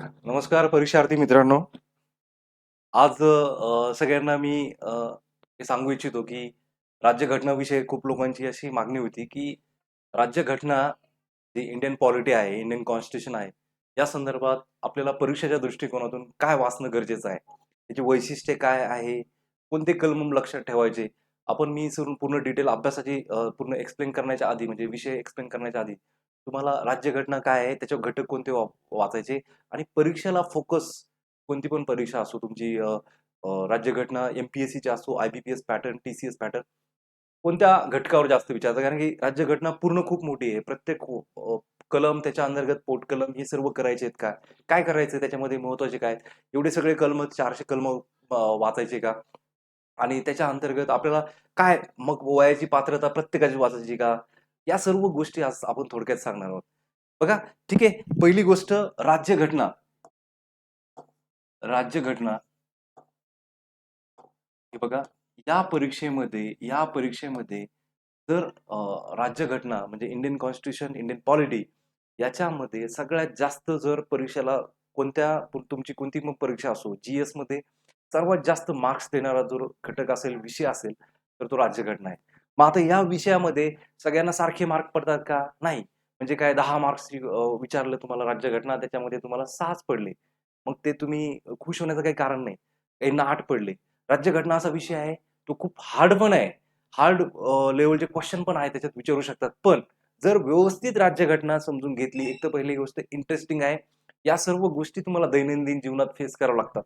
नमस्कार परीक्षार्थी मित्रांनो. आज सगळ्यांना मी हे सांगू इच्छितो, की राज्यघटनाविषयी खूप लोकांची अशी मागणी होती, की राज्यघटना जी इंडियन पॉलिटी आहे, इंडियन कॉन्स्टिट्यूशन आहे, या संदर्भात आपल्याला परीक्षेच्या दृष्टिकोनातून काय वाचणं गरजेचं आहे? त्याची वैशिष्ट्ये काय आहे? कोणते कलम लक्षात ठेवायचे? मी पूर्ण डिटेल अभ्यासाची पूर्ण एक्सप्लेन करण्याच्या आधी म्हणजे विषय एक्सप्लेन करण्याच्या आधी तुम्हाला राज्यघटना काय आहे? त्याच्यावर घटक कोणते वाचायचे आणि परीक्षेला फोकस कोणती पण परीक्षा असो तुमची राज्यघटना एम-पी-एस-सीची असो, आय-बी-पी-एस पॅटर्न, टी-सी-एस पॅटर्न कोणत्या घटकावर जास्त विचारतात? कारण की राज्यघटना पूर्ण खूप मोठी आहे. प्रत्येक कलम त्याच्या अंतर्गत पोटकलम हे सर्व करायचे आहेत का? काय करायचं त्याच्यामध्ये महत्त्वाचे काय? एवढे सगळे कलम 400 कलम वाचायचे का? आणि त्याच्या अंतर्गत आपल्याला काय मग वयाची पात्रता प्रत्येकाची वाचायची का? या सर्व गोष्टी आज आपण थोडक्यात सांगणार आहोत. बघा, ठीक आहे. पहिली गोष्ट राज्यघटना. राज्यघटना हे बघा, या परीक्षेमध्ये जर राज्यघटना म्हणजे इंडियन कॉन्स्टिट्यूशन, इंडियन पॉलिटी याच्यामध्ये सगळ्यात जास्त जर परीक्षेला तुमची कोणती पण परीक्षा असो, जी-एसमध्ये सर्वात जास्त मार्क्स देणारा जो घटक असेल, विषय असेल, तर तो राज्यघटना आहे. मग आता या विषयामध्ये सगळ्यांना सारखे मार्क पडतात का? नाही. म्हणजे काय 10 मार्क्सची विचारलं तुम्हाला राज्यघटना त्याच्यामध्ये तुम्हाला 6च पडले. मग ते तुम्ही खुश होण्याचं काही कारण नाही. काहींना 8 पडले. राज्यघटना असा विषय आहे, तो खूप हार्ड पण आहे. हार्ड लेव्हलचे क्वेश्चन पण आहेत त्याच्यात विचारू शकतात. पण जर व्यवस्थित राज्यघटना समजून घेतली, एक तर पहिली गोष्ट इंटरेस्टिंग आहे. या सर्व गोष्टी तुम्हाला दैनंदिन जीवनात फेस कराव्या लागतात.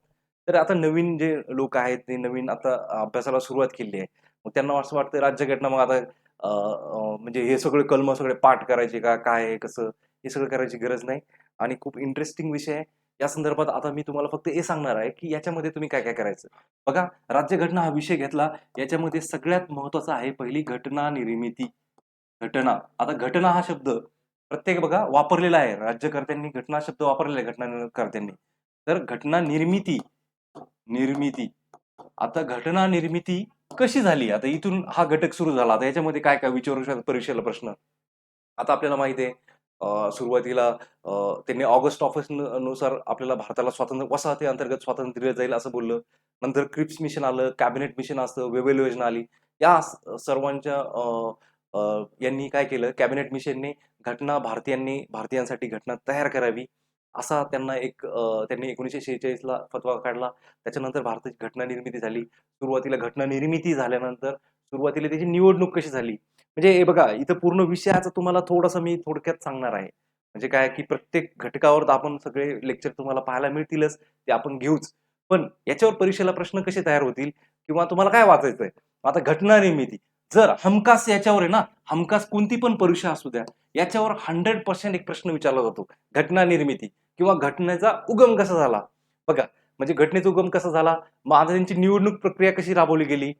तर आता नवीन जे लोक आहेत, ते नवीन आता अभ्यासाला सुरुवात केली आहे. मग त्यांना असं वाटतं राज्यघटना मग आता म्हणजे हे सगळे कलम सगळे पाठ करायचे का? काय आहे, कसं? हे सगळं करायची गरज नाही आणि खूप इंटरेस्टिंग विषय आहे. या संदर्भात आता मी तुम्हाला फक्त हे सांगणार आहे, की याच्यामध्ये तुम्ही काय-काय करायचं. बघा, राज्यघटना हा विषय घेतला, याच्यामध्ये सगळ्यात महत्त्वाचं आहे पहिली घटना निर्मिती. घटना. आता घटना हा शब्द प्रत्येक बघा वापरलेला आहे. राज्यकर्त्यांनी घटना शब्द वापरलेला आहे घटनाकर्त्यांनी. तर घटना निर्मिती, निर्मिती. आता घटना निर्मिती कशी झाली? आता इथून हा घटक सुरू झाला. आता याच्यामध्ये काय-काय विचारू शकतात परीक्षेला प्रश्न. आता आपल्याला माहिती आहे सुरुवातीला त्यांनी ऑगस्ट ऑफिस नुसार आपल्याला भारताला स्वातंत्र्य वसाहती अंतर्गत स्वातंत्र्य दिलं जाईल असं बोललं. नंतर क्रिप्स मिशन आलं, कॅबिनेट मिशन असतं, वेव्हेल योजना आली. या सर्वांच्या यांनी काय केलं कॅबिनेट मिशनने भारतीयांसाठी घटना तयार करावी, असा त्यांनी 1946 ला फतवा काढला. त्याच्यानंतर भारताची घटना निर्मिती झाली. सुरुवातीला घटना निर्मिती झाल्यानंतर सुरुवातीला त्याची निवडणूक कशी झाली? म्हणजे हे बघा, इथं पूर्ण विषयाचं तुम्हाला थोडंसं मी थोडक्यात सांगणार आहे. म्हणजे काय की प्रत्येक घटकावर तर आपण सगळे लेक्चर तुम्हाला पाहायला मिळतीलच, ते आपण घेऊच. पण याच्यावर परीक्षेला प्रश्न कसे तयार होतील किंवा तुम्हाला काय वाचायचंय? आता घटना निर्मिती. जर हमखास याच्यावर आहे ना, हमखास कोणती पण परीक्षा असू द्या, याच्यावर 100% एक प्रश्न विचारला जातो. घटना निर्मिती किंवा घटनेचा उगम कसा झाला? बघा, म्हणजे घटनेचा उगम कसा झाला? मग आता त्यांची निवडणूक प्रक्रिया कशी राबवली गेली?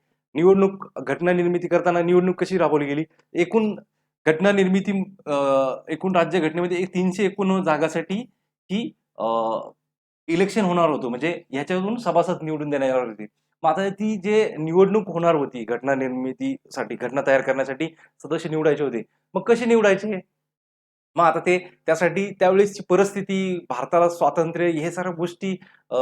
घटना निर्मिती करताना निवडणूक कशी राबवली गेली? एकूण घटना निर्मिती एकूण राज्य घटनेमध्ये 389 जागासाठी ही इलेक्शन होणार होतं. म्हणजे ह्याच्यातून सभासद निवडून देण्यात येणार होते. मग आता ती जे निवडणूक होणार होती घटना निर्मितीसाठी, घटना तयार करण्यासाठी सदस्य निवडायचे होते. मग कसे निवडायचे? मग आता त्यासाठी त्यावेळेसची परिस्थिती, भारताला स्वातंत्र्य हे सर्व गोष्टी अ,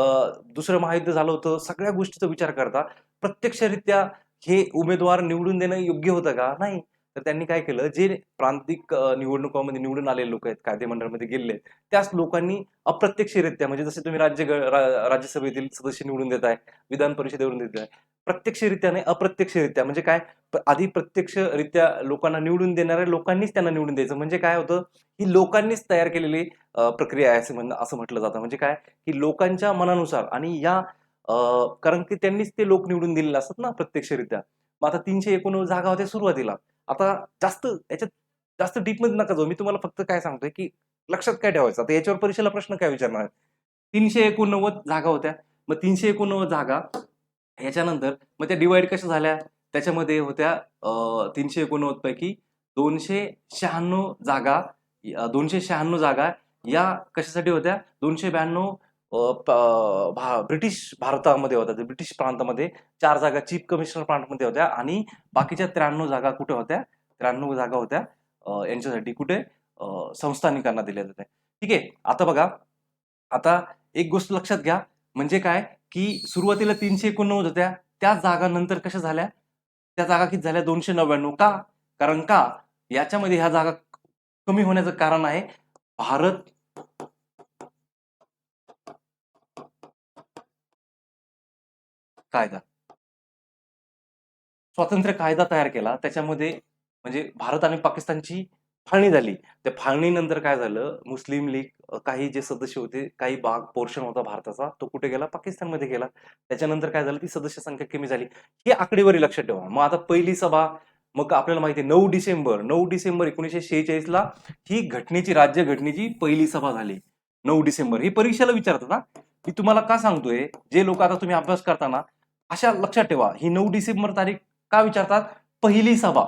दुसरं महायुद्ध झालं होतं. सगळ्या गोष्टीचा विचार करता प्रत्यक्षरित्या हे उमेदवार निवडून देणं योग्य होतं का? नाही. तर त्यांनी काय केलं, जे प्रांतिक निवडणुकांमध्ये निवडून आलेले लोक आहेत, कायदेमंडळामध्ये गेलेले आहेत, त्याच लोकांनी अप्रत्यक्षरित्या म्हणजे जसे तुम्ही राज्यसभेतील सदस्य निवडून देताय, विधान परिषदेवरून देताय. प्रत्यक्षरित्या नाही, अप्रत्यक्षरित्या म्हणजे काय? आधी प्रत्यक्षरित्या लोकांना निवडून देणाऱ्या लोकांनीच त्यांना निवडून द्यायचं. म्हणजे काय होतं, ही लोकांनीच तयार केलेली प्रक्रिया आहे असं म्हटलं जातं. म्हणजे काय, की लोकांच्या मनानुसार आणि अ, कारण की त्यांनीच ते लोक निवडून दिलेले असतात ना प्रत्यक्षरित्या. मग आता 389 जागा होत्या सुरुवातीला. आता याच्यात जास्त डीपमध्ये नका जाऊ. मी तुम्हाला फक्त काय सांगतोय, की लक्षात काय ठेवायचं. आता याच्यावर परीक्षेला प्रश्न काय विचारणार? 389 जागा होत्या. मग 389 जागा ह्याच्यानंतर मग त्या डिव्हाईड कशा झाल्या? त्याच्यामध्ये होत्या 389 पैकी 296 जागा 296 जागा या कशासाठी होत्या? 292 अ, प ब्रिटिश भारतामध्ये होत्या. ब्रिटिश प्रांतामध्ये 4 जागा चीफ कमिशनर प्रांतमध्ये होत्या आणि बाकीच्या 93 जागा कुठे होत्या? 93 जागा होत्या यांच्यासाठी कुठे? संस्थानिकांना दिल्या होत्या. ठीक आहे. आता बघा आता एक गोष्ट लक्षात घ्या, म्हणजे काय, की सुरुवातीला 389 होत्या, त्या जागा नंतर कशा झाल्या, त्या जागा किती झाल्या, 299. का? कारण का याच्यामध्ये ह्या जागा कमी होण्याचं कारण आहे भारत कायदा. स्वातंत्र्य कायदा तयार केला. त्याच्यामध्ये म्हणजे भारत आणि पाकिस्तानची फाळणी झाली. त्या फाळणीनंतर काय झालं, मुस्लिम लीग काही जे सदस्य होते, काही भाग पोर्शन होता भारताचा, तो कुठे गेला, पाकिस्तानमध्ये गेला. त्याच्यानंतर काय झालं, ती सदस्य संख्या कमी झाली. ही आकडेवारी लक्षात ठेवा. मग आता पहिली सभा, मग आपल्याला माहिती आहे 9 डिसेंबर 1946 ला ही घटनेची, राज्यघटनेची पहिली सभा झाली. 9 डिसेंबर. ही परीक्षेला विचारतात हा. मी तुम्हाला का सांगतोय, जे लोक आता तुम्ही अभ्यास करताना अशा लक्षात ठेवा, ही 9 डिसेंबर तारीख का विचारतात, पहिली सभा.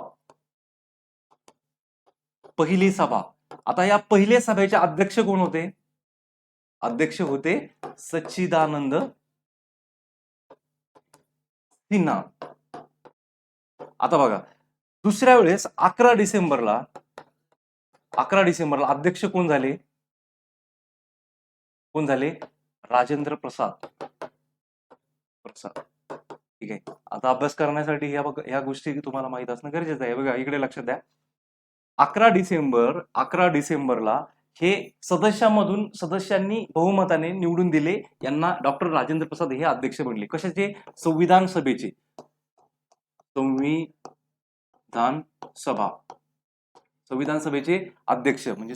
पहिली सभा. आता या पहिल्या सभेचे अध्यक्ष कोण होते, अध्यक्ष होते सच्चिदानंद सिन्हा. आता बघा, दुसऱ्या वेळेस 11 डिसेंबरला अध्यक्ष कोण झाले, राजेंद्र प्रसाद. ठीक आहे. आता अभ्यास करण्यासाठी या गोष्टी तुम्हाला माहित असणं गरजेचं आहे. बघा इकडे लक्षात द्या, 11 डिसेंबरला हे सदस्यांनी बहुमताने निवडून दिले, यांना डॉक्टर राजेंद्र प्रसाद हे अध्यक्ष बनले. कशाचे, संविधान सभेचे. संविधान सभेचे अध्यक्ष म्हणजे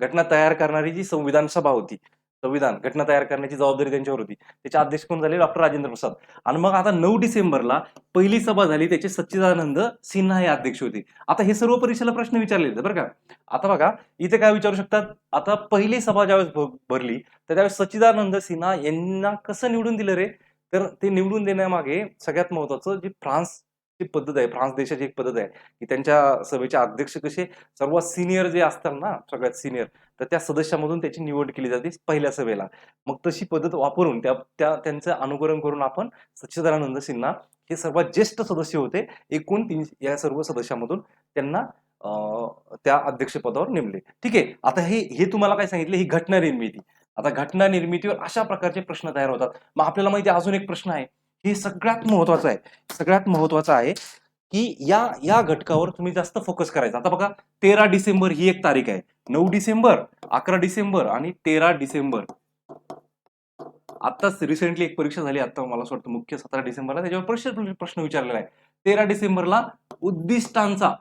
घटना तयार करणारी जी संविधान सभा होती, घटना तयार करण्याची जबाबदारी त्यांच्यावर होती. त्याचे अध्यक्ष कोण झाले, डॉक्टर राजेंद्र प्रसाद. आणि मग आता 9 डिसेंबरला पहिली सभा झाली, त्याचे सच्चिदानंद सिन्हा हे अध्यक्ष होते. आता हे सर्व परीक्षेला प्रश्न विचारले बरं का. आता बघा इथे काय विचारू शकतात, आता पहिली सभा ज्यावेळेस भरली, तर त्यावेळेस सच्चिदानंद सिन्हा यांना कसं निवडून दिलं रे, तर ते निवडून देण्यामागे सगळ्यात महत्वाचं जी फ्रान्सची पद्धत आहे, फ्रान्स देशाची एक पद्धत आहे की त्यांच्या सभेचे अध्यक्ष कसे सर्वात सिनियर जे असतात ना, सगळ्यात सिनियर, तर त्या सदस्यामधून त्याची निवड केली जाते पहिल्या सभेला. मग तशी पद्धत वापरून त्यांचं अनुकरण करून आपण सच्चिदानंद सिन्हा हे सर्वात ज्येष्ठ सदस्य होते, एकूण या सर्व सदस्यामधून त्यांना त्या अध्यक्षपदावर नेमले. ठीक आहे. आता हे तुम्हाला काय सांगितलं, ही घटना निर्मिती. आता घटना निर्मितीवर अशा प्रकारचे प्रश्न तयार होतात. मग आपल्याला माहिती आहे अजून एक प्रश्न आहे, हे सगळ्यात महत्वाचं आहे की या घटकावर तुम्ही जास्त फोकस करायचा. आता बघा 13 डिसेंबर ही एक तारीख आहे. 9 डिसेंबर, 11 डिसेंबर आणि 13 डिसेंबर. आताच रिसेंटली एक परीक्षा झाली, आता मला असं वाटतं मुख्य 17 डिसेंबरला, त्याच्यावर प्रश्न विचारलेला आहे. 13 डिसेंबरला उद्दिष्टांचा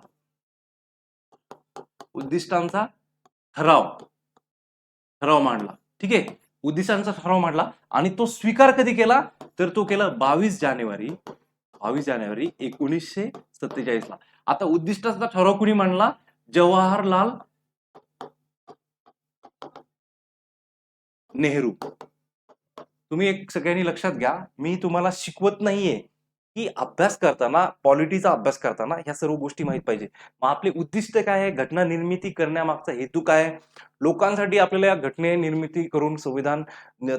ठराव मांडला. ठीक आहे. उद्दिष्टांचा ठराव मांडला आणि तो स्वीकार कधी केला, तर तो केला 22 जानेवारी 1947 ला. आता उद्दिष्टांचा ठराव कुणी मांडला, जवाहरलाल नेहरू. तुम्ही एक सगळ्यांनी लक्षात घ्या, मी तुम्हाला शिकवत नाहीये की अभ्यास करताना, पॉलिटीचा अभ्यास करताना ह्या सर्व गोष्टी माहित पाहिजे. मग आपले उद्दिष्ट काय आहे, घटना निर्मिती करण्यामागचा हेतू काय, लोकांसाठी आपल्याला या घटने निर्मिती करून संविधान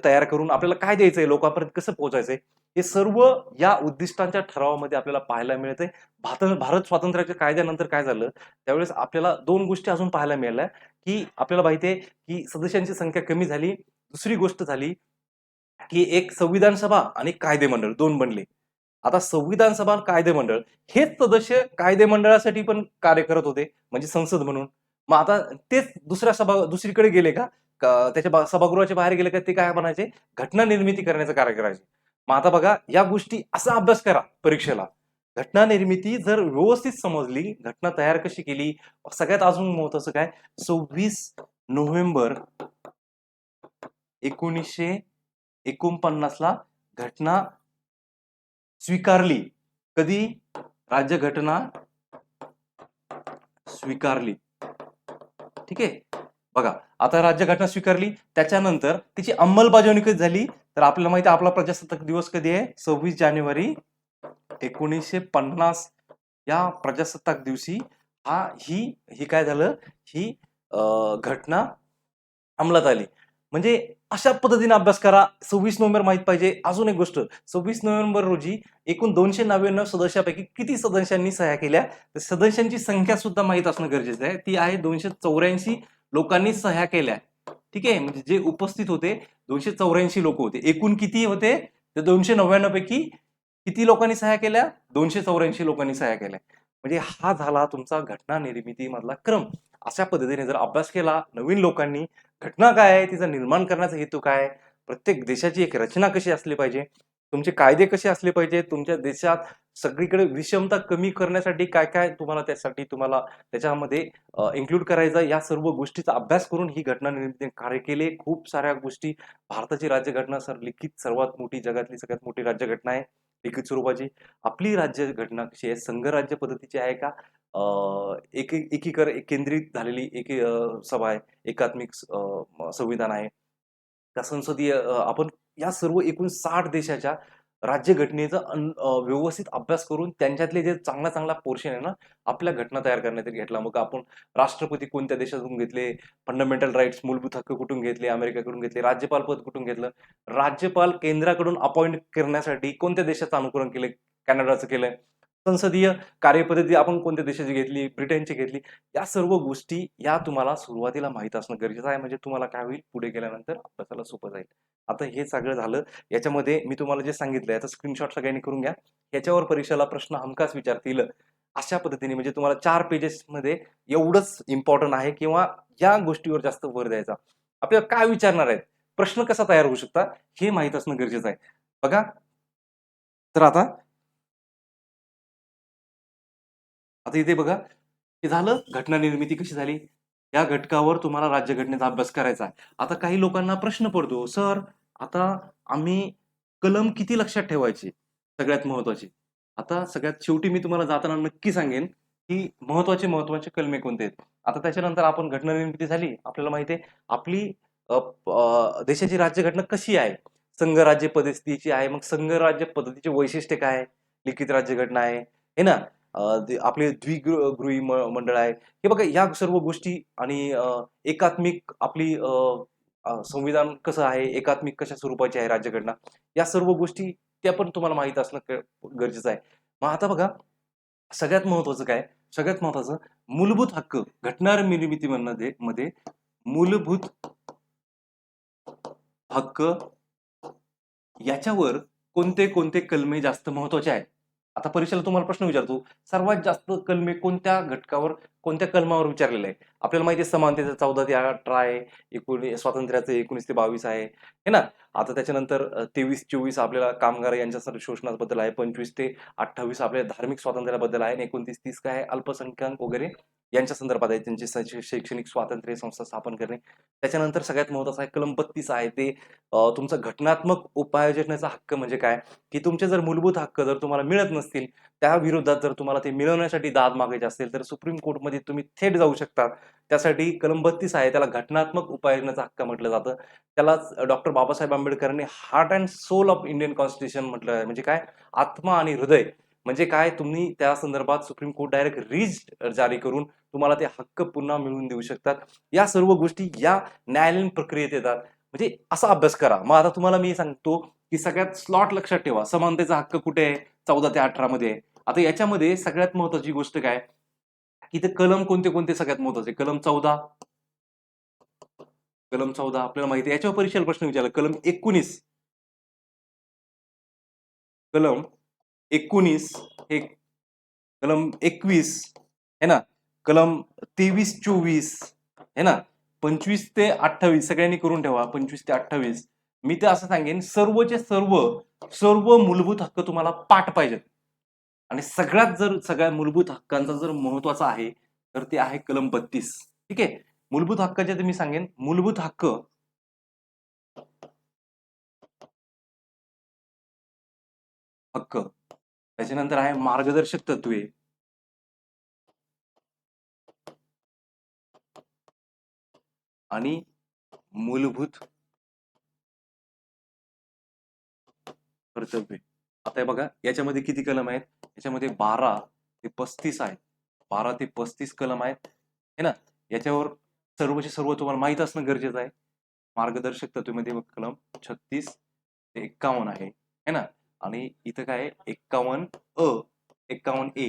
तयार करून आपल्याला काय द्यायचंय, लोकांपर्यंत कसं पोहोचायचंय, हे सर्व या उद्दिष्टांच्या ठरावामध्ये आपल्याला पाहायला मिळतंय. भारत स्वातंत्र्याच्या कायद्यानंतर काय झालं, त्यावेळेस आपल्याला दोन गोष्टी अजून पाहायला मिळाल्या, की आपल्याला माहितीये की सदस्यांची संख्या कमी झाली. दुसरी गोष्ट झाली की एक संविधान सभा आणि कायदेमंडळ दोन बनले. आता संविधान सभा आणि कायदेमंडळ हेच सदस्य कायदेमंडळासाठी पण कार्य करत होते, म्हणजे संसद म्हणून. मग आता तेच दुसरीकडे गेले का, त्याच्या सभागृहाच्या बाहेर गेले का, ते काय बनायचे, घटना निर्मिती करण्याचं कार्य करायचे. मग आता बघा या गोष्टी असा अभ्यास करा परीक्षेला. घटना निर्मिती जर व्यवस्थित समजली, घटना तयार कशी केली, सगळ्यात अजून महत्वाचं काय, 26 नोव्हेंबर 1949 ला घटना स्वीकारली. कधी, राज्यघटना स्वीकारली. ठीक आहे. बघा आता राज्यघटना स्वीकारली, त्याच्यानंतर तिची अंमलबजावणी कधी झाली, तर आपल्याला माहिती आहे आपला प्रजासत्ताक दिवस कधी आहे, 26 जानेवारी 1950. या प्रजासत्ताक दिवशी ही काय झालं, ही घटना अंमलात आली. म्हणजे अशा पद्धतीने अभ्यास करा. 26 नोव्हेंबर माहित पाहिजे. अजून एक गोष्ट, 26 नोव्हेंबर रोजी एकूण 299 सदस्यापैकी किती सदस्यांनी सह्या केल्या, तर सदस्यांची संख्या सुद्धा माहित असणं गरजेचं आहे. ती आहे 284 लोकांनी सह्या केल्या. ठीक आहे. म्हणजे जे उपस्थित होते 284 लोक होते. एकूण किती होते? तर 299 पैकी किती लोकांनी सह्या केल्या? 284 लोकांनी सह्या केल्या. म्हणजे हा झाला तुमचा घटना निर्मितीमधला क्रम. अशा पद्धतीने जर अभ्यास केला नवीन लोकांनी, घटना काय आहे, तिचा निर्माण करण्याचा हेतू काय आहे, प्रत्येक देशाची एक रचना कशी असली पाहिजे, तुमचे कायदे कसे असले पाहिजे, तुमच्या देशात सगळीकडे विषमता कमी करण्यासाठी काय-काय तुम्हाला त्यासाठी तुम्हाला त्याच्यामध्ये इन्क्लूड करायचं, या सर्व गोष्टीचा अभ्यास करून ही घटना निर्मिती कार्य केले. खूप साऱ्या गोष्टी भारताची राज्यघटना लिखित सर्वात मोठी, जगातली सगळ्यात मोठी राज्यघटना आहे लिखित स्वरूपाची. आपली राज्यघटना कशी आहे? संघराज्य पद्धतीची आहे का केंद्रित झालेली सभा आहे, एकात्मिक संविधान आहे का संसदीय आपण या सर्व एकूण 60 देशाच्या राज्यघटनेचा व्यवस्थित अभ्यास करून त्यांच्यातले जे चांगला पोर्शन आहे ना, आपल्या घटना तयार करण्यात घेतला. मग आपण राष्ट्रपती कोणत्या देशातून घेतले, फंडामेंटल राइट्स मूलभूत हक्क कुठून घेतले, अमेरिकेकडून घेतले, राज्यपाल पद कुठून घेतलं, राज्यपाल केंद्राकडून अपॉइंट करण्यासाठी कोणत्या देशाचं अनुकरण केलंय, कॅनडाचं केलंय, संसदीय कार्यपद्धती आपण कोणत्या देशाची घेतली, ब्रिटनची घेतली. या सर्व गोष्टी या तुम्हाला सुरुवातीला माहीत असणं गरजेचं आहे. म्हणजे तुम्हाला काय होईल, पुढे गेल्यानंतर अभ्यासाला सोपं जाईल. आता हे सगळं झालं. याच्यामध्ये मी तुम्हाला जे सांगितलं याचा स्क्रीनशॉट सगळ्यांनी करून घ्या. याच्यावर परीक्षेला प्रश्न हमखास विचारतील. अशा पद्धतीने म्हणजे तुम्हाला 4 पेजेसमध्ये एवढंच इम्पॉर्टंट आहे किंवा या गोष्टीवर जास्त भर द्यायचा. आपल्याला काय विचारणार आहेत, प्रश्न कसा तयार होऊ शकतात हे माहीत असणं गरजेचं आहे. बघा, तर आता आता इथे बघा, हे झालं घटना निर्मिती कशी झाली. या घटकावर तुम्हाला राज्यघटनेचा अभ्यास करायचा आहे. आता काही लोकांना प्रश्न पडतो, सर आता आम्ही कलम किती लक्षात ठेवायचे? सगळ्यात महत्वाचे. आता सगळ्यात शेवटी मी तुम्हाला जाताना नक्की सांगेन, की महत्वाचे कलमे कोणते आहेत. आता त्याच्यानंतर आपण घटना निर्मिती झाली. आपल्याला माहिती आहे आपली देशाची राज्यघटना कशी आहे? संघराज्य पद्धतीची आहे. मग संघराज्य पद्धतीचे वैशिष्ट्य काय आहे? लिखित राज्यघटना आहे, हे ना? आपले द्विगृही मंडळ आहे. हे बघा या सर्व गोष्टी आणि एकात्मिक आपली संविधान कसं आहे, एकात्मिक कशा स्वरूपाची आहे राज्यघटना, या सर्व गोष्टी त्या पण तुम्हाला माहीत असणं गरजेचं आहे. मग आता बघा, सगळ्यात महत्वाचं काय? सगळ्यात महत्वाचं मूलभूत हक्क. घटना निर्मितीमध्ये मध्ये मूलभूत हक्क याच्यावर कोणते कलमे जास्त महत्वाचे आहेत? आता परीक्षेला तुम्हाला प्रश्न विचारतो, सर्वात जास्त कलमे कोणत्या घटकावर, कोणत्या कलमावर विचारलेलं आहे? आपल्याला माहिती आहे समानतेचं 14 ते 18 आहे, स्वातंत्र्याचं 19 ते 22 आहे, हे ना? आता त्याच्यानंतर 23-24 आपल्याला कामगार यांच्या शोषणाबद्दल आहे, 25 ते 28 आपल्या धार्मिक स्वातंत्र्याबद्दल आहे आणि 29-30 काय आहे, अल्पसंख्याक वगैरे यांच्या संदर्भात आहे, त्यांचे शैक्षणिक स्वातंत्र्य संस्था स्थापन करणे. त्याच्यानंतर सगळ्यात महत्वाचा आहे कलम 32 आहे, ते तुमचा घटनात्मक उपाययोजनेचा हक्क म्हणजे काय, की तुमचे जर मूलभूत हक्क जर तुम्हाला मिळत नसतील, त्या विरोधात जर तुम्हाला ते मिळवण्यासाठी दाद मागायची असेल, तर सुप्रीम कोर्टमध्ये तुम्ही थेट जाऊ शकता. त्यासाठी कलम 32 आहे, त्याला घटनात्मक उपाययोजनेचा हक्क म्हटलं जातं. त्यालाच डॉक्टर बाबासाहेब आंबेडकरांनी heart and soul of Indian constitution म्हटलं आहे. म्हणजे काय, आत्मा आणि हृदय. म्हणजे काय, तुम्ही त्या संदर्भात सुप्रीम कोर्ट डायरेक्ट जारी करून तुम्हाला ते हक्क पुन्हा मिळवून देऊ शकतात. या सर्व गोष्टी या न्यायालयीन प्रक्रियेत येतात. म्हणजे असा अभ्यास करा. मग आता तुम्हाला मी सांगतो, की सगळ्यात स्लॉट लक्षात ठेवा. समानतेचा हक्क कुठे आहे? 14 ते 18 मध्ये आहे. आता याच्यामध्ये सगळ्यात महत्वाची गोष्ट काय, की ते कलम कोणते सगळ्यात महत्वाचे? कलम 14. कलम 14 आपल्याला माहिती आहे. याच्यावर परीक्षेला प्रश्न विचारला. कलम 19. कलम 19 हे कलम 21 है ना? कलम 23-24 है ना? 25 ते 28 सगळ्यांनी करून ठेवा. 25 ते 28. मी तर असं सांगेन, सर्वचे सर्व मूलभूत हक्क तुम्हाला पाठ पाहिजेत. आणि सगळ्या मूलभूत हक्कांचा जर महत्वाचा आहे, तर ते आहे कलम 32. ठीक आहे? मूलभूत हक्काचे तर मी सांगेन, मूलभूत हक्क त्याच्यानंतर आहे मार्गदर्शक तत्वे. आणि मूलभूत कर्तव्य. आता हे बघा, याच्यामध्ये किती कलम आहेत? याच्यामध्ये 12 ते 35 आहेत. 12 ते 35 कलम आहेत, है ना? याच्यावर सर्वचे सर्व तुम्हाला माहीत असणं गरजेचं आहे. मार्गदर्शक तत्वेमध्ये कलम 36 ते 51 आहे, है ना? आणि इथं काय आहे, 51 अ, 51 ए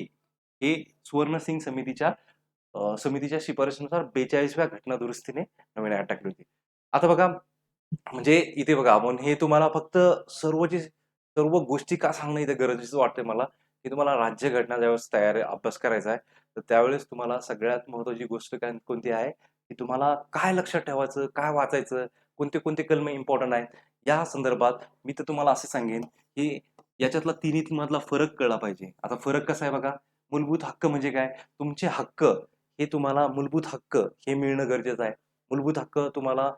हे सुवर्णसिंग समितीच्या शिफारशीनुसार 42व्या घटना दुरुस्तीने नवीन ऍक्ट टाकली होती. आता बघा, म्हणजे इथे बघा आपण हे तुम्हाला फक्त सर्व गोष्टी का सांगणं इथे गरजेचं वाटतंय मला, की तुम्हाला राज्यघटना ज्यावेळेस अभ्यास करायचा आहे, तर त्यावेळेस तुम्हाला सगळ्यात महत्त्वाची गोष्ट काय कोणती आहे, की तुम्हाला काय लक्षात ठेवायचं, काय वाचायचं, कोणते कलम इम्पोर्टंट आहेत, या संदर्भात मी तर तुम्हाला असं सांगेन, की याच्यातला तिन्हीमधला फरक कळला पाहिजे. आता फरक कसा आहे बघा, मूलभूत हक्क म्हणजे काय? तुमचे हक्क हे तुम्हाला मूलभूत हक्क हे मिळणं गरजेचं आहे. मूलभूत हक्क तुम्हाला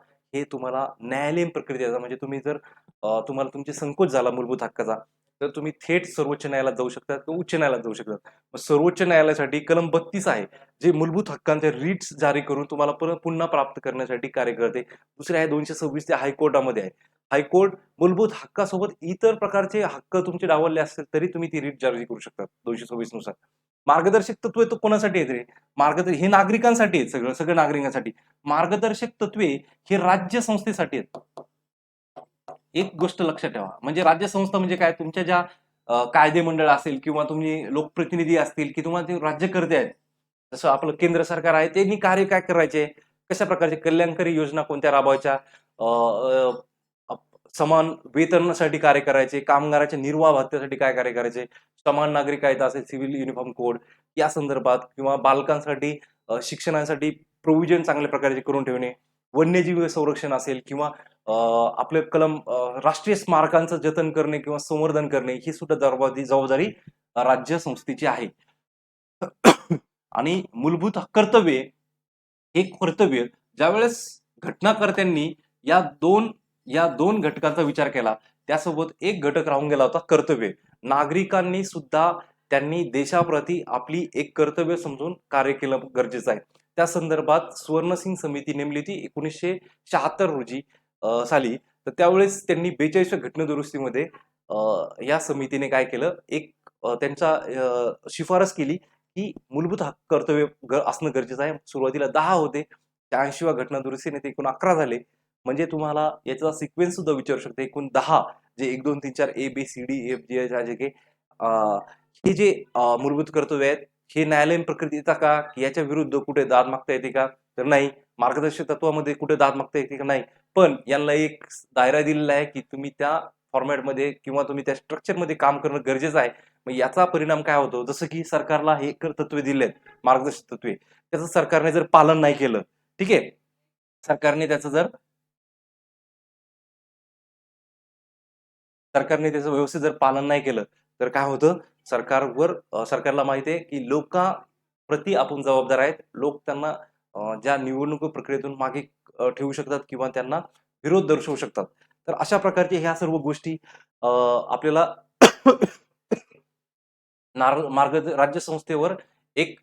न्यायालयीन प्रक्रियेचा म्हणजे तुम्ही जर तुम्हाला तुमचे संकोच झाला मूलभूत हक्काचा, तर तुम्ही थेट सर्वोच्च न्यायालयात जाऊ शकता किंवा उच्च न्यायालयात जाऊ शकता. मग सर्वोच्च न्यायालयासाठी कलम 32 आहे, जे मूलभूत हक्कांचे रिट्स जारी करून तुम्हाला पुन्हा प्राप्त करण्यासाठी कार्य करते. दुसरे आहे 226 ते हायकोर्टामध्ये आहे. हायकोर्ट मूलभूत हक्कासोबत इतर प्रकारचे हक्क तुमचे डावलले असतील तरी तुम्ही ती रिट जारी करू शकता 226 नुसार. मार्गदर्शक तत्त्वे तो कोणासाठी आहेत रे? हे नागरिकांसाठी आहेत सगळ्या नागरिकांसाठी. मार्गदर्शक तत्त्वे हे राज्य संस्थेसाठी आहेत. एक गोष्ट लक्षात ठेवा. म्हणजे राज्य संस्था म्हणजे काय? तुमच्या ज्या कायदे मंडळ असेल किंवा तुम्ही लोकप्रतिनिधी असतील की तुम्हाला ते राज्यकर्ते आहेत. जसं आपलं केंद्र सरकार आहे, त्यांनी कार्य काय करायचे? कशा प्रकारचे कल्याणकारी योजना कोणत्या राबवायच्या? अ, अ, अप समान वेतनासाठी कार्य करायचे, कामगाराच्या निर्वाह भत्त्यासाठी काय कार्य करायचे, समान नागरी कायदा असेल, सिव्हिल युनिफॉर्म कोड या संदर्भात किंवा बालकांसाठी शिक्षणासाठी प्रोव्हिजन चांगल्या प्रकारचे करून ठेवणे, वन्यजीव संरक्षण असेल किंवा अ, आपले राष्ट्रीय स्मारकांचं जतन करणे किंवा संवर्धन करणे ही सुद्धा जबाबदारी राज्य संस्थेची आहे. आणि मूलभूत कर्तव्ये हे कर्तव्य ज्यावेळेस घटनाकर्त्यांनी या दोन या दोन घटकांचा विचार केला, त्यासोबत एक घटक राहून गेला होता कर्तव्य. नागरिकांनी सुद्धा त्यांनी देशाप्रती आपली एक कर्तव्य समजून कार्य केलं गरजेचं आहे. त्या संदर्भात सुवर्णसिंग समिती नेमली होती 1976 रोजी साली. तर त्यावेळेस त्यांनी 42व्या घटनादुरुस्तीमध्ये या समितीने काय केलं, त्यांचा शिफारस केली, की मूलभूत हक्क कर्तव्य असणं गरजेचं आहे. सुरुवातीला 10 होते. 80व्या घटनादुरुस्तीने ते एकूण 11 झाले. म्हणजे तुम्हाला याचा सिक्वेन्स सुद्धा विचारू शकते. एकूण 10 जे 1, 2, 3, 4 A, B, C, D, E, F, G, H, I, J, K हे जे मूलभूत कर्तव्य आहेत, हे न्यायालयीन प्रक्रियेत येतात का? की याच्या विरुद्ध कुठे दाद मागता येते का? तर नाही. मार्गदर्शक तत्वामध्ये कुठे दाद मागता येते का? नाही. पण यांना एक दायरा दिलेला आहे, की तुम्ही त्या फॉर्मॅटमध्ये किंवा तुम्ही त्या स्ट्रक्चरमध्ये काम करणं गरजेचं आहे. मग याचा परिणाम काय होतो? जसं की सरकारला हे तत्त्वे दिलेत, मार्गदर्शक तत्त्वे. त्याचं सरकारने जर पालन नाही केलं, ठीक आहे? सरकारने त्याचं व्यवस्थित जर पालन नाही केलं, तर काय होतं? सरकारला माहिती आहे, की लोकांप्रती आपण जबाबदार आहेत. लोक त्यांना ज्या निवडणूक प्रक्रियेतून मागे ठेवू शकतात किंवा त्यांना विरोध दर्शवू शकतात. तर अशा प्रकारच्या ह्या सर्व गोष्टी आपल्याला राज्य संस्थेवर एक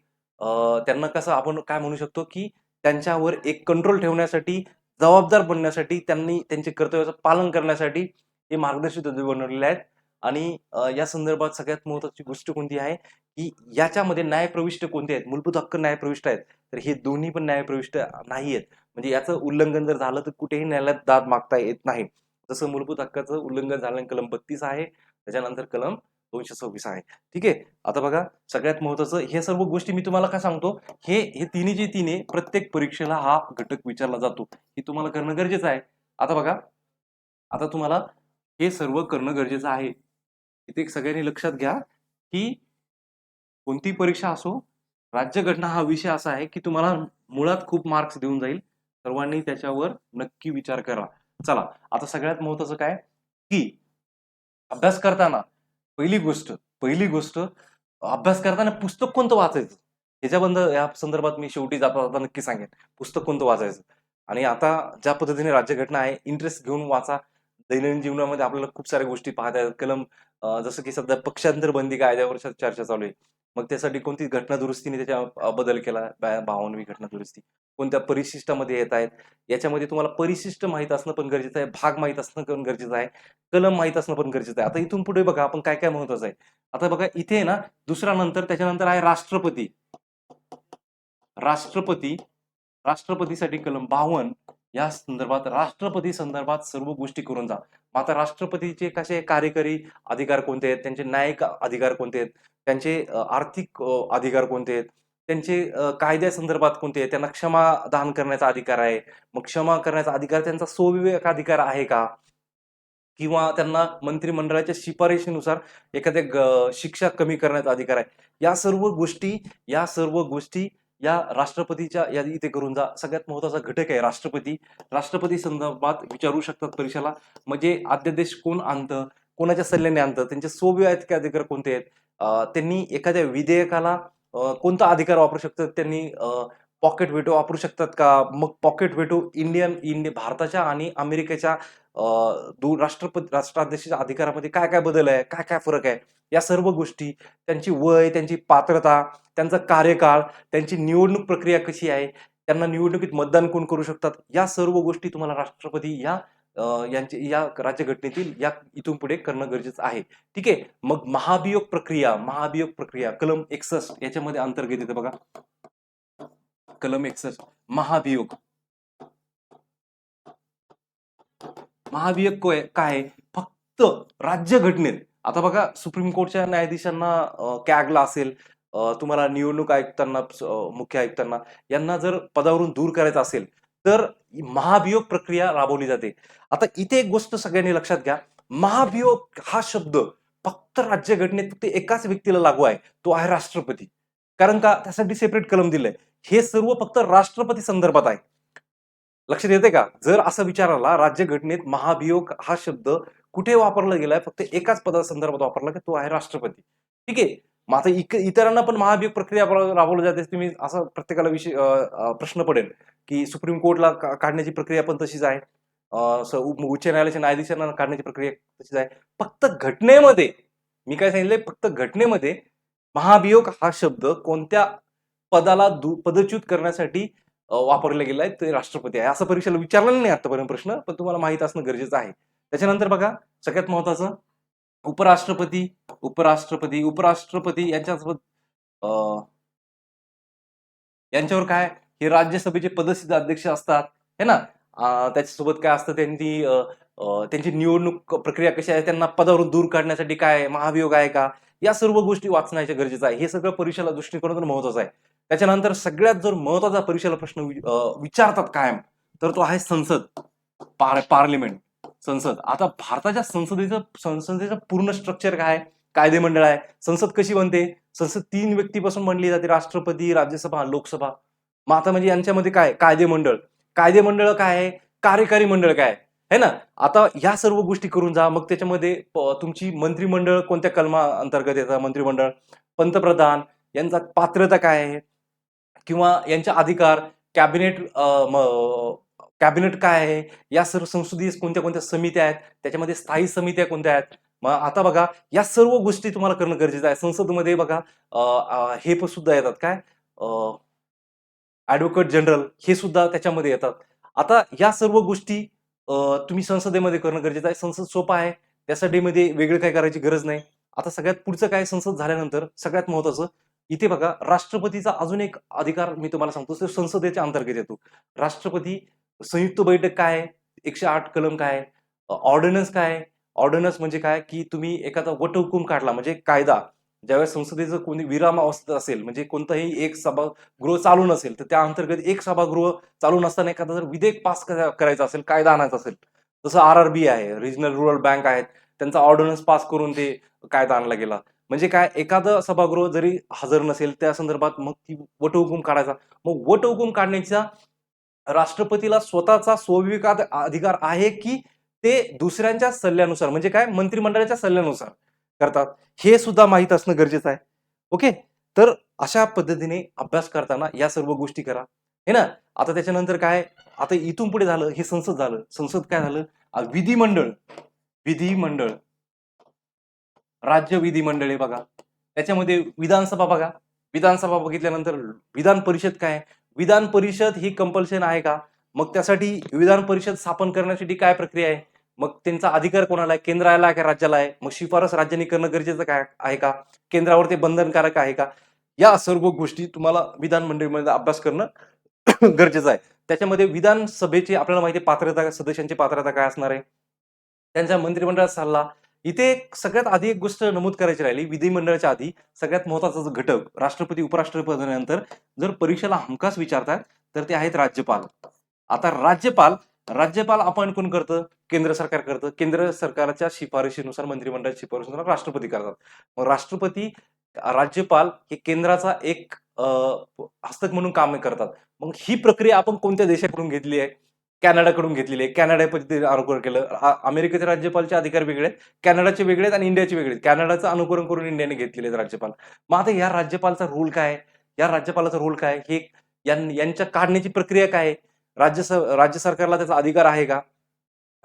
त्यांना कसं आपण काय म्हणू शकतो, की त्यांच्यावर एक कंट्रोल ठेवण्यासाठी, जबाबदार बनण्यासाठी, त्यांनी त्यांच्या कर्तव्याचं पालन करण्यासाठी हे मार्गदर्शक तत्त्वे बनवलेले आहेत. आणि या संदर्भात सगळ्यात महत्त्वाची गोष्ट कोणती आहे, की याच्यामध्ये न्यायप्रविष्ट कोणते आहेत? मूलभूत हक्क न्यायप्रविष्ट आहेत. तर हे दोन्ही पण न्यायप्रविष्ट नाही आहेत. म्हणजे याचं उल्लंघन जर झालं, तर कुठेही न्यायालयात दाद मागता येत नाही. जसं मूलभूत हक्काचं उल्लंघन झालं कलम 32 आहे, त्याच्यानंतर कलम 226 आहे. ठीक आहे. आता बघा, सगळ्यात महत्त्वाचं हे सर्व गोष्टी मी तुम्हाला काय सांगतो, हे तिन्हीचे तिन्ही प्रत्येक परीक्षेला हा घटक विचारला जातो. हे तुम्हाला करणं गरजेचं आहे. आता बघा, आता तुम्हाला हे सर्व करणं गरजेचं आहे. इथे सगळ्यांनी लक्षात घ्या, की कोणती परीक्षा असो, राज्यघटना हा विषय असा आहे, की तुम्हाला मुळात खूप मार्क्स देऊन जाईल. सर्वांनी त्याच्यावर नक्की विचार करा. चला, आता सगळ्यात महत्त्वाचं काय, की अभ्यास करताना पहिली गोष्ट अभ्यास करताना पुस्तक कोणतं वाचायचं? या संदर्भात मी शेवटी जाता-जाता नक्की सांगेन. पुस्तक कोणतं वाचायचं? आणि आता ज्या पद्धतीने राज्यघटना आहे, इंटरेस्ट घेऊन वाचा. दैनंदिन जीवनामध्ये आपल्याला खूप साऱ्या गोष्टी पाहता येतात. जसं की सध्या पक्षांतर बंदी कायद्यावर चर्चा चालू आहे. मग त्यासाठी कोणती घटना दुरुस्तीने त्याच्या बदल केला, 52वी घटना दुरुस्ती. कोणत्या परिशिष्टामध्ये येत आहेत. याच्यामध्ये तुम्हाला परिशिष्ट माहीत असणं पण गरजेचं आहे. भाग माहीत असणं पण गरजेचं आहे. कलम माहीत असणं पण गरजेचं आहे. आता इथून पुढे बघा आपण काय-काय महत्वाचं आहे. आता बघा इथे आहे ना, त्याच्यानंतर आहे राष्ट्रपती. राष्ट्रपती राष्ट्रपतीसाठी कलम 52 या संदर्भात राष्ट्रपती संदर्भात सर्व गोष्टी करून जा. मग आता राष्ट्रपतीचे कसे कार्यकारी अधिकार कोणते आहेत? त्यांचे न्यायिक अधिकार कोणते आहेत? त्यांचे आर्थिक अधिकार कोणते आहेत? त्यांचे कायद्यासंदर्भात कोणते आहे, त्यांना क्षमादान करण्याचा अधिकार आहे. मग क्षमा करण्याचा अधिकार त्यांचा स्वविवेक अधिकार आहे का? किंवा त्यांना मंत्रिमंडळाच्या शिफारशीनुसार एखाद्या शिक्षा कमी करण्याचा अधिकार आहे. या सर्व गोष्टी या राष्ट्रपतीच्या या इथे करून जा. सगळ्यात महत्त्वाचा घटक आहे राष्ट्रपती. राष्ट्रपती संदर्भात विचारू शकतात परीक्षेला. म्हणजे अध्यादेश कोण आणतं, कोणाच्या सल्ल्याने आणतं, त्यांचे स्वविवेक अधिकार कोणते आहेत, त्यांनी एखाद्या विधेयकाला कोणता अधिकार वापरू शकतात, त्यांनी पॉकेट व्हेटो वापरू शकतात का? मग पॉकेट व्हेटो भारताच्या आणि अमेरिकेच्या राष्ट्राध्यक्षाच्या अधिकारामध्ये काय काय बदल आहे, काय काय फरक आहे, या सर्व गोष्टी, त्यांची वय, त्यांची पात्रता, त्यांचा कार्यकाळ, त्यांची निवडणूक प्रक्रिया कशी आहे, त्यांना निवडणुकीत मतदान कोण करू शकतात, या सर्व गोष्टी तुम्हाला राष्ट्रपती या राज्यघटनेतील या इथून पुढे करणं गरजेचं आहे. ठीक आहे. मग महाभियोग प्रक्रिया कलम 61 याच्यामध्ये अंतर्गत येते बघा. कलम 61 महाभियोग. महाभियोग काय आहे? फक्त राज्यघटनेत. आता बघा, सुप्रीम कोर्टच्या न्यायाधीशांना, कॅगला असेल, तुम्हाला निवडणूक आयुक्तांना, मुख्य आयुक्तांना, यांना जर पदावरून दूर करायचं असेल तर महाभियोग प्रक्रिया राबवली जाते. आता इथे एक गोष्ट सगळ्यांनी लक्षात घ्या. महाभियोग हा शब्द फक्त राज्यघटनेत फक्त एकाच व्यक्तीला लागू आहे, तो आहे राष्ट्रपती. कारण का? त्यासाठी सेपरेट कलम दिलंय. हे सर्व फक्त राष्ट्रपती संदर्भात आहे. लक्षात येते का? जर असं विचाराला राज्यघटनेत महाभियोग हा शब्द कुठे वापरला गेलाय, फक्त एकाच पदासंदर्भात वापरला की तो आहे राष्ट्रपती. ठीक आहे. मग आता इतरांना पण महाभियोग प्रक्रिया राबवली जाते. तुम्ही असं प्रत्येकाला प्रश्न पडेल की सुप्रीम कोर्टला काढण्याची प्रक्रिया पण तशीच आहे, उच्च न्यायालयाच्या न्यायाधीशांना काढण्याची प्रक्रिया तशीच आहे. फक्त घटनेमध्ये मी काय सांगितलंय, फक्त घटनेमध्ये महाभियोग हा शब्द कोणत्या पदाला पदच्युत करण्यासाठी वापरला गेलाय ते राष्ट्रपती आहे. असं परीक्षेला विचारलेलं नाही आतापर्यंत प्रश्न, पण तुम्हाला माहित असणं गरजेचं आहे. त्याच्यानंतर बघा, सगळ्यात महत्वाचं उपराष्ट्रपती. उपराष्ट्रपती यांच्यावर काय, हे राज्यसभेचे पदसिद्ध अध्यक्ष असतात, है ना. त्याच्यासोबत काय असतं, त्यांची निवडणूक प्रक्रिया कशी आहे, त्यांना पदावरून दूर काढण्यासाठी काय महाभियोग आहे का, या सर्व गोष्टी वाचण्याच्या गरजेचं आहे. हे सगळं परीक्षेला दृष्टिकोनातून महत्वाचं आहे. त्याच्यानंतर सगळ्यात जर महत्वाचा परीक्षेला प्रश्न विचारतात कायम, तर तो आहे संसद, पार्लिमेंट, संसद. आता भारताच्या संसदेचं पूर्ण स्ट्रक्चर काय, कायदेमंडळ आहे. संसद कशी बनते? संसद 3 व्यक्तीपासून बनली जाते, राष्ट्रपती, राज्यसभा, लोकसभा. मग आता म्हणजे यांच्यामध्ये काय, कायदेमंडळ काय आहे, कार्यकारी मंडळ काय आहे ना. आता ह्या सर्व गोष्टी करून जा. मग त्याच्यामध्ये तुमची मंत्रिमंडळ कोणत्या कलमा अंतर्गत येतं, मंत्रिमंडळ, पंतप्रधान यांचा पात्रता काय आहे, किंवा यांचे अधिकार, कॅबिनेट काय आहे, या सर्व संसदीय कोणत्या कोणत्या समित्या आहेत, त्याच्यामध्ये स्थायी समित्या कोणत्या आहेत. मग आता बघा, या सर्व गोष्टी तुम्हाला करणं गरजेचं आहे. संसदमध्ये बघा, हे पण सुद्धा येतात काय, ऍडव्होकेट जनरल, हे सुद्धा त्याच्यामध्ये येतात. आता या सर्व गोष्टी तुम्ही संसदेमध्ये करणं गरजेचं आहे. संसद सोपा आहे, त्यासाठी मध्ये वेगळं काय करायची गरज नाही. आता सगळ्यात पुढचं काय, संसद झाल्यानंतर सगळ्यात महत्वाचं इथे बघा, राष्ट्रपतीचा अजून एक अधिकार मी तुम्हाला सांगतो, तो संसदेच्या अंतर्गत येतो. राष्ट्रपती संयुक्त बैठक काय आहे, 108 कलम काय आहे, ऑर्डिनन्स काय आहे. ऑर्डिनन्स म्हणजे काय, की तुम्ही एखादा वटहुकूम काढला, म्हणजे कायदा, ज्यावेळेस संसदेचं कोणी विराम अवस्थेत असेल, म्हणजे कोणतंही एक सभागृह चालू नसेल, तर त्या अंतर्गत एक सभागृह चालू नसताना एखादा जर विधेयक पास करायचं असेल, कायदा आणायचा असेल, जसं RRB आहे, रिजनल रुरल बँक आहेत, त्यांचा ऑर्डिनन्स पास करून ते कायदा आणला गेला. म्हणजे काय, एखादं सभागृह जरी हजर नसेल त्या संदर्भात मग ती वटहुकूम काढायचा. मग वटहुकूम काढण्याचा राष्ट्रपतीला स्वतःचा स्वविवेक अधिकार आहे, की ते दुसऱ्यांच्या सल्ल्यानुसार, म्हणजे काय, मंत्रिमंडळाच्या सल्ल्यानुसार करतात, हे सुद्धा माहित असणं गरजेचं आहे. ओके. तर अशा पद्धतीने अभ्यास करताना या सर्व गोष्टी करा, हे ना. आता त्याच्यानंतर काय, आता इथून पुढे झालं, हे संसद झालं. संसद काय झालं, विधिमंडळ, राज्य विधिमंडळ आहे बघा. त्याच्यामध्ये विधानसभा बघा. विधानसभा बघितल्यानंतर विधान परिषद काय, विधान परिषद ही कंपल्शन आहे का, मग त्यासाठी विधान परिषद स्थापन करण्यासाठी काय प्रक्रिया आहे, मग त्यांचा अधिकार कोणाला आहे, केंद्राला आहे का राज्याला आहे, मग शिफारस राज्यांनी करणं गरजेचं काय आहे का, केंद्रावर ते बंधनकारक आहे का, या सर्व गोष्टी तुम्हाला विधानमंडळामध्ये अभ्यास करणं गरजेचं आहे. त्याच्यामध्ये विधानसभेची आपल्याला माहिती आहे पात्रता, सदस्यांची पात्रता काय असणार आहे, त्यांच्या मंत्रिमंडळाचा सल्ला, इथे सगळ्यात आधी एक गोष्ट नमूद करायची राहिली, विधिमंडळाच्या आधी सगळ्यात महत्वाचा जो घटक राष्ट्रपती उपराष्ट्रपतीनंतर जर परीक्षेला हमखास विचारतात तर ते आहेत राज्यपाल. आता राज्यपाल राज्यपाल अपॉइंट कोण करतं? केंद्र सरकार करतं. केंद्र सरकारच्या शिफारशीनुसार मंत्रिमंडळाच्या शिफारशीनुसार राष्ट्रपती करतात. मग राष्ट्रपती राज्यपाल हे केंद्राचा एक हस्तक म्हणून काम करतात. मग ही प्रक्रिया आपण कोणत्या देशाकडून घेतली आहे? कॅनडाकडून घेतलेली आहे. कॅनडा पद्धतीने अनुकरण केलं. अमेरिकेचे राज्यपालचे अधिकार वेगळे आहेत, कॅनडाचे वेगळे आहेत आणि इंडियाचे वेगळे आहेत. कॅनडाचं अनुकरण करून इंडियाने घेतलेले आहेत राज्यपाल. मग आता या राज्यपालचा रोल काय आहे? या राज्यपालाचा रोल काय आहे? हे यांच्या काढण्याची प्रक्रिया काय आहे? राज्य सरकारला त्याचा अधिकार आहे का?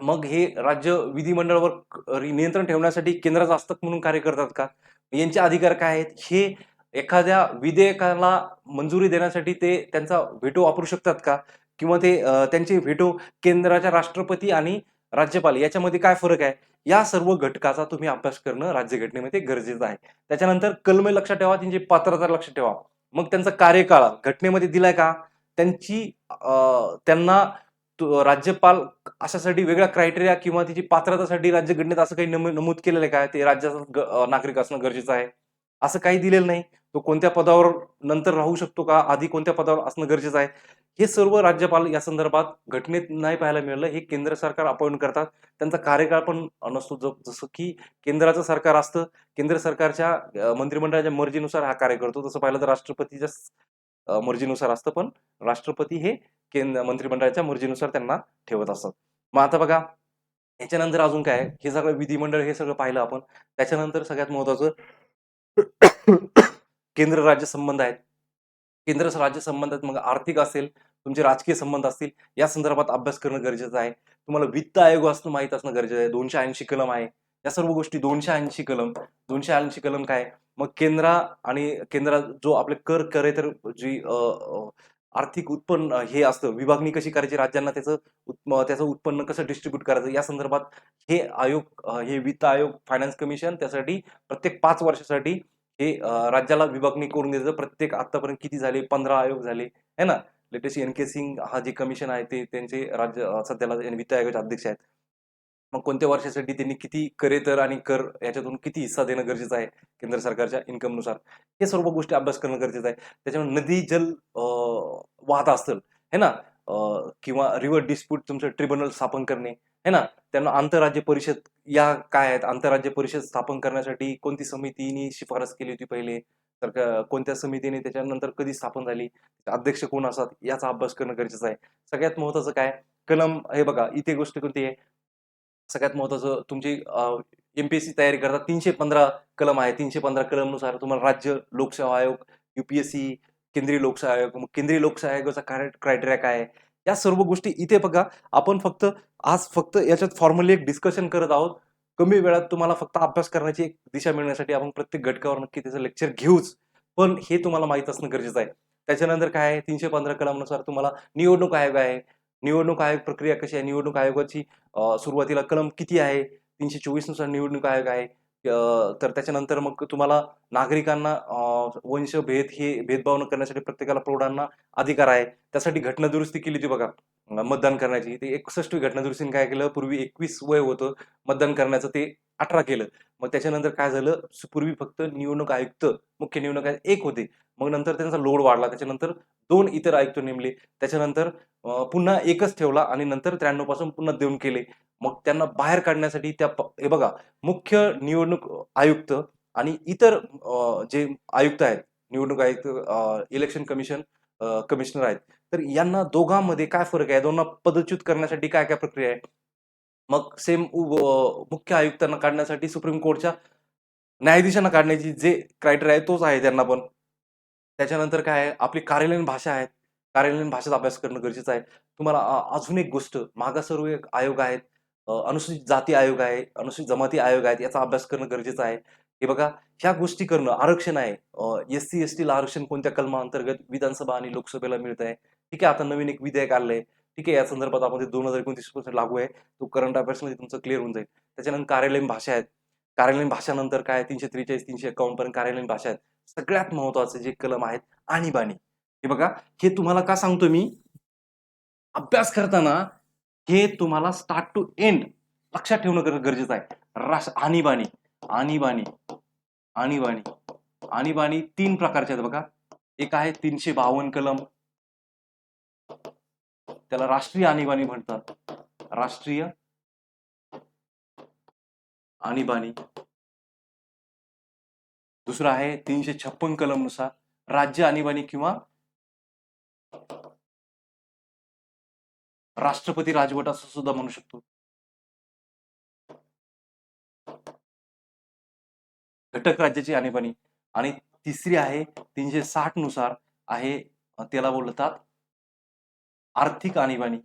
मग हे राज्य विधिमंडळावर नियंत्रण ठेवण्यासाठी केंद्राचा हस्तक म्हणून कार्य करतात का? यांचे अधिकार काय आहेत? हे एखाद्या विधेयकाला मंजुरी देण्यासाठी ते त्यांचा व्हेटो वापरू शकतात का? किंवा ते त्यांचे व्हेटो केंद्राच्या राष्ट्रपती आणि राज्यपाल याच्यामध्ये काय फरक आहे? या सर्व घटकाचा तुम्ही अभ्यास करणं राज्यघटनेमध्ये गरजेचं आहे. त्याच्यानंतर कलम लक्षात ठेवा, त्यांची पात्रता लक्षात ठेवा. मग त्यांचा कार्यकाळ घटनेमध्ये दिलाय का? त्यांची त्यांना राज्यपाल अशासाठी वेगळा क्रायटेरिया किंवा त्याची पात्रतासाठी राज्यघटनेत असं काही नमूद केलेलं आहे का? ते राज्याचा नागरिक असणं गरजेचं आहे. असं काही दिलेलं नाही. तो कोणत्या पदावर नंतर राहू शकतो का? आधी कोणत्या पदावर असणं गरजेचं आहे? हे सर्व राज्यपाल या संदर्भात घटनेत नाही पाहायला मिळालं. हे केंद्र सरकार अपॉइंट करतात. त्यांचा कार्यकाळ पण नसतो. जसं की केंद्राचं सरकार असतं. केंद्र सरकारच्या मंत्रिमंडळाच्या मर्जीनुसार हा कार्य करतो. तसं पाहिलं तर राष्ट्रपतीच्या मर्जीनुसार असतं, पण राष्ट्रपती हे मंत्रिमंडळाच्या मर्जीनुसार त्यांना ठेवत असतात. मग आता बघा, याच्यानंतर अजून काय आहे? हे सगळं विधिमंडळ हे सगळं पाहिलं आपण. त्याच्यानंतर सगळ्यात महत्वाचं केंद्र राज्य संबंध आहेत. केंद्र राज्य संबंधात मग आर्थिक असेल, तुमचे राजकीय संबंध असतील, या संदर्भात अभ्यास करणं गरजेचं आहे. तुम्हाला वित्त आयोग असणं माहीत असणं गरजेचं आहे. 280 कलम आहे. या सर्व गोष्टी 280 कलम काय? मग केंद्रात जो आपले कर तर जी आर्थिक उत्पन्न हे असतं, विभागणी कशी करायची राज्यांना, त्याचं उत्पन्न कसं डिस्ट्रीब्यूट करायचं या संदर्भात हे आयोग, हे वित्त आयोग, फायनान्स कमिशन त्यासाठी प्रत्येक 5 वर्षासाठी हे राज्याला विभागणी करून द्यायचं. प्रत्येक आतापर्यंत किती झाले? 15 आयोग झाले, है ना? Latest NK. सिंग हा जे कमिशन आहे ते त्यांचे सध्याला वित्त आयोगाचे अध्यक्ष आहेत. मग कोणत्या वर्षासाठी त्यांनी किती करेतर आणि कर याच्यातून किती हिस्सा देणं गरजेचं आहे केंद्र सरकारच्या इन्कमनुसार, हे सर्व गोष्टी अभ्यास करणं गरजेचं आहे. त्याच्यामुळे नदी जल वाहत असतील, है ना? किंवा रिव्हर डिस्प्यूट तुमचं ट्रिब्युनल स्थापन करणे, है ना? त्यांना आंतरराज्य परिषद या काय आहेत? आंतरराज्य परिषद स्थापन करण्यासाठी कोणती समितीने शिफारस केली होती पहिले? तर कोणत्या समितीने त्याच्यानंतर कधी स्थापन झाली? अध्यक्ष कोण असतात? याचा अभ्यास करणं गरजेचं आहे. सगळ्यात महत्वाचं काय? कलम हे बघा, इथे गोष्ट कोणती आहे? सगळ्यात महत्वाचं तुमची एमपीएससी तयारी करतात 315 कलम आहे. 315 कलमनुसार तुम्हाला राज्य लोकसेवा आयोग, यूपीएससी, केंद्रीय लोकसेवा आयोग, मग केंद्रीय लोकसेवा आयोगाचा क्रायटेरिया काय आहे? या सर्व गोष्टी इथे बघा. आपण आज याच्यात फॉर्मली एक डिस्कशन करत आहोत. कमी वेळात तुम्हाला फक्त अभ्यास करण्याची एक दिशा मिळण्यासाठी आपण प्रत्येक घटकावर नक्की त्याचं लेक्चर घेऊच. पण हे तुम्हाला माहीत असणं गरजेचं आहे. त्याच्यानंतर काय आहे? 315 कलमानुसार तुम्हाला निवडणूक आयोग आहे. निवडणूक आयोग प्रक्रिया कशी आहे? निवडणूक आयोगाची सुरुवातीला कलम किती आहे? 324 नुसार निवडणूक आयोग आहे. तर त्याच्यानंतर मग तुम्हाला नागरिकांना वंशभेद हे भेदभाव न करण्यासाठी प्रत्येकाला प्रौढांना अधिकार आहे. त्यासाठी घटना दुरुस्ती केली होती बघा, मतदान करण्याची. ते 61वी घटना दुरुस्तीने काय केलं? पूर्वी 21 वय होतं मतदान करण्याचं, ते 18 केलं. मग त्याच्यानंतर काय झालं? पूर्वी फक्त निवडणूक आयुक्त, मुख्य निवडणूक आयुक्त 1 होते. मग नंतर त्यांचा लोड वाढला. त्याच्यानंतर 2 इतर आयुक्त नेमले. त्याच्यानंतर पुन्हा 1च ठेवला आणि नंतर 93 पासून पुन्हा 2 केले. मग त्यांना बाहेर काढण्यासाठी हे बघा, मुख्य निवडणूक आयुक्त आणि इतर जे आयुक्त आहेत, निवडणूक आयुक्त, इलेक्शन कमिशनर आहेत. तर यांना दोघांमध्ये काय फरक आहे? दोघांना पदच्युत करण्यासाठी काय-काय प्रक्रिया आहे? मग मुख्य आयुक्तांना काढण्यासाठी सुप्रीम कोर्टच्या न्यायाधीशांना काढण्याची जे क्रायटेरिया आहे तोच आहे त्यांना पण. त्याच्यानंतर काय आहे? आपली कार्यालयीन भाषा आहेत. कार्यालयीन भाषेचा अभ्यास करणं गरजेचं आहे. तुम्हाला अजून एक गोष्ट, मागासवर्गीय आयोग आहेत, अनुसूचित जाती आयोग आहे, अनुसूचित जमाती आयोग आहेत, याचा अभ्यास करणं गरजेचं आहे. हे बघा, ह्या गोष्टी करणं, आरक्षण आहे. एस-सी, एस-टीला आरक्षण कोणत्या कलमाअंतर्गत विधानसभा आणि लोकसभेला मिळतंय. ठीक आहे, आता नवीन एक विधेयक आलंय. ठीक आहे, या संदर्भात आपण 2029 पासून लागू आहे. तो करंट अफेअर्समध्ये तुमचं क्लिअर होऊन जाईल. त्याच्यानंतर कार्यालयीन भाषा आहेत. कार्यालयीन भाषानंतर काय 343, 351 पर्यंत कार्यालयीन भाषा आहेत. सगळ्यात महत्वाचे जे कलम आहेत, आणीबाणी. हे बघा, हे तुम्हाला का सांगतो मी? अभ्यास करताना हे तुम्हाला स्टार्ट टू एंड लक्षात ठेवणं गरजेचं आहे. आणीबाणी आणीबाणी आणीबाणी आणीबाणी 3 प्रकारचे आहेत बघा. एक आहे 352 कलम, त्याला राष्ट्रीय आणीबाणी म्हणतात. राष्ट्रीय आणीबाणी. दुसरं आहे 356 कलम नुसार राज्य आणीबाणी किंवा राष्ट्रपती राजवट असं सुद्धा म्हणू शकतो. घटक राज्याची आणीबाणी. आणि तिसरी आहे 360 नुसार आहे, त्याला बोलतात आर्थिक आणीबाणी.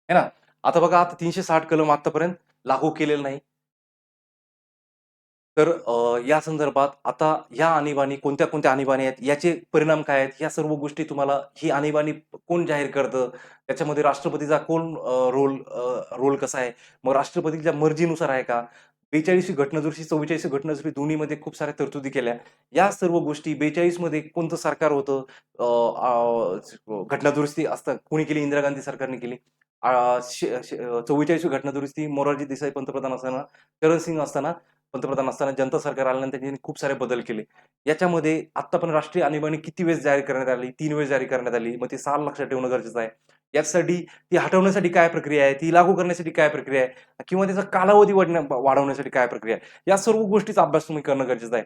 है ना. आता बघा, आता 360 कलम आतापर्यंत लागू केलेलं नाही. तर या संदर्भात आता ह्या आणीबाणी कोणत्या कोणत्या आणीबाणी आहेत, याचे परिणाम काय आहेत, या सर्व गोष्टी तुम्हाला, ही आणीबाणी कोण जाहीर करतं, त्याच्यामध्ये राष्ट्रपतीचा कोण रोल कसा आहे, मग राष्ट्रपतीच्या मर्जीनुसार आहे का, 42वी घटनादुरुस्ती 44वी घटनादुरुस्ती दोन्हीमध्ये खूप साऱ्या तरतुदी केल्या. या सर्व गोष्टी 42 मध्ये कोणतं सरकार होतं, घटनादुरुस्ती असतं कोणी केली, इंदिरा गांधी सरकारने केली. 44वी घटनादुरुस्ती मोरारजी देसाई पंतप्रधान असताना, चरण सिंग असताना पंतप्रधान असताना, जनता सरकार आल्यानंतर त्यांनी खूप सारे बदल केले. याच्यामध्ये आता पण राष्ट्रीय आणीबाणी किती वेळेस जाहीर करण्यात आली? 3 वेळेस जाहीर करण्यात आली. मग ते साल लक्षात ठेवणं गरजेचं आहे. यासाठी ती हटवण्यासाठी काय प्रक्रिया आहे? ती लागू करण्यासाठी काय प्रक्रिया आहे? किंवा त्याचा कालावधी वाढवण्यासाठी काय प्रक्रिया आहे? या सर्व गोष्टीचा अभ्यास तुम्ही करणं गरजेचं आहे.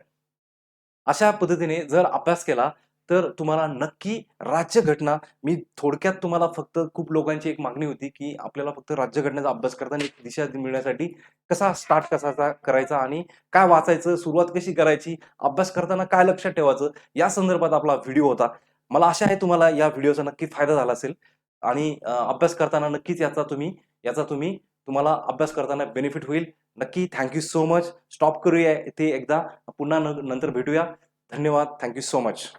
अशा पद्धतीने जर अभ्यास केला, तर तुम्हाला नक्की राज्यघटना, मी थोडक्यात तुम्हाला फक्त, खूप लोकांची एक मागणी होती, की आपल्याला फक्त राज्यघटनेचा अभ्यास करताना एक दिशा मिळण्यासाठी कसा स्टार्ट कसा करायचा आणि काय वाचायचं, सुरुवात कशी करायची, अभ्यास करताना काय लक्षात ठेवायचं, या संदर्भात आपला व्हिडिओ होता. मला आशा आहे तुम्हाला या व्हिडिओचा नक्की फायदा झाला असेल आणि अभ्यास करताना नक्कीच याचा तुम्हाला अभ्यास करताना बेनिफिट होईल. नक्की. Thank you so much. Stop करूया इथे एकदा. पुन्हा नंतर भेटूया. धन्यवाद. Thank you so much.